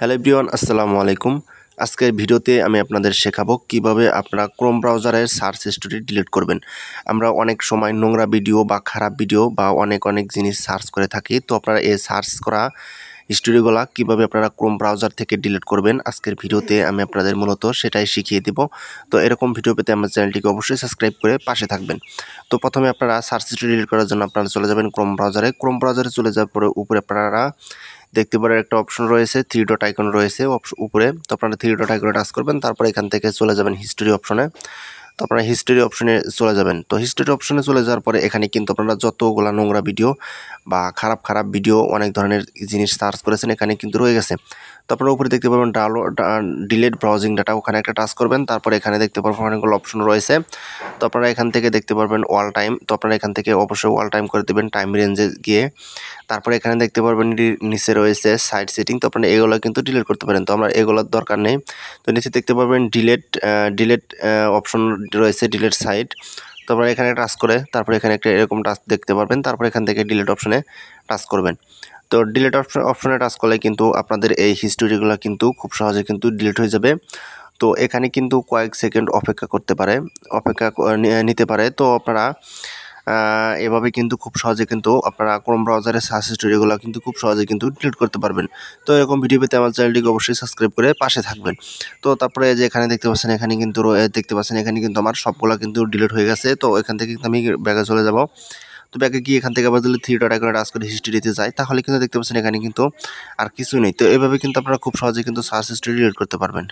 Hello everyone, আসসালামু আলাইকুম। আজকের ভিডিওতে আমি আপনাদের শেখাবো কিভাবে আপনারা ক্রোম ব্রাউজারের সার্চ হিস্টোরি ডিলিট করবেন। আমরা অনেক সময় নোংরা ভিডিও বা খারাপ ভিডিও বা অনেক জিনিস সার্চ করে থাকি। তো আপনারা এই সার্চ করা হিস্টোরিগুলা কিভাবে আপনারা ক্রোম ব্রাউজার থেকে ডিলিট করবেন, আজকের ভিডিওতে আমি আপনাদের মূলত সেটাই শিখিয়ে দেব। তো এরকম ভিডিও পেতে আমার চ্যানেলটিকে অবশ্যই সাবস্ক্রাইব করে পাশে থাকবেন। তো প্রথমে আপনারা সার্চ হিস্টোরি ডিলিট করার জন্য আপনারা চলে যাবেন ক্রোম ব্রাউজারে। ক্রোম ব্রাউজারে চলে যাওয়ার পরে উপরে আপনারা দেখতে পারেন একটা অপশন রয়েছে, থ্রি ডট আইকন রয়েছে উপরে। তো আপনারা থ্রি ডট আইকনে টাচ করবেন, তারপর এখান থেকে চলে যাবেন হিস্টোরি অপশনে। তো আপনারা হিস্টোরি অপশনে চলে যাবেন। তো হিস্টোরি অপশনে চলে যাওয়ার পরে এখানে কিন্তু আপনারা যতগুলা নোংরা ভিডিও বা খারাপ ভিডিও অনেক ধরনের জিনিস সার্চ করেছেন এখানে কিন্তু রয়ে গেছে। তো আপনারা উপরে দেখতে পাবেন ডিলেট ব্রাউজিং ডাটা, ওখানে একটা টাচ করবেন। তারপরে এখানে দেখতে পারবেন অনেকগুলো অপশন রয়েছে। তো আপনারা এখান থেকে দেখতে পারবেন অল টাইম। তো আপনারা এখান থেকে অবশ্যই অল টাইম করে দেবেন টাইম রেঞ্জে গিয়ে। তারপরে এখানে দেখতে পারবেন নিচে রয়েছে সাইট সেটিং। তো আপনারা এগুলো কিন্তু ডিলিট করতে পারেন। তো আমরা এগুলোর দরকার নেই। তো নিচে দেখতে পারবেন ডিলেট অপশন রয়েছে, ডিলেট সাইট। তো আপনারা এখানে টাচ করে তারপরে এখানে একটা এরকম টাচ দেখতে পারবেন। তারপর এখান থেকে ডিলিট অপশনে টাচ করবেন। তো ডিলিট অপশনে টাচ করলে কিন্তু আপনাদের এই হিস্টোরিগুলো কিন্তু খুব সহজে কিন্তু ডিলিট হয়ে যাবে। তো এখানে কিন্তু কয়েক সেকেন্ড অপেক্ষা নিতে পারে। তো আপনারা এভাবে কিন্তু খুব সহজে কিন্তু আপনারা ক্রোম ব্রাউজারের সার্চ হিস্টোরিগুলো কিন্তু খুব সহজে কিন্তু ডিলিট করতে পারবেন। তো এরকম ভিডিও পেতে আমার চ্যানেলটিকে অবশ্যই সাবস্ক্রাইব করে পাশে থাকবেন। তো তারপরে যে এখানে দেখতে পাচ্ছেন এখানে কিন্তু আমার সবগুলা কিন্তু ডিলিট হয়ে গেছে। তো এখান থেকে কিন্তু আমি ব্যাগে চলে যাব। তো ব্যাগে গিয়ে এখান থেকে আবার যদি থ্রি ডট আইকনে টাচ করে হিস্টোরিতে যাই, তাহলে কিন্তু দেখতে পাচ্ছেন এখানে কিন্তু আর কিছুই নেই। তো এভাবে কিন্তু আপনারা খুব সহজে কিন্তু সার্চ হিস্টোরি ডিলিট করতে পারবেন।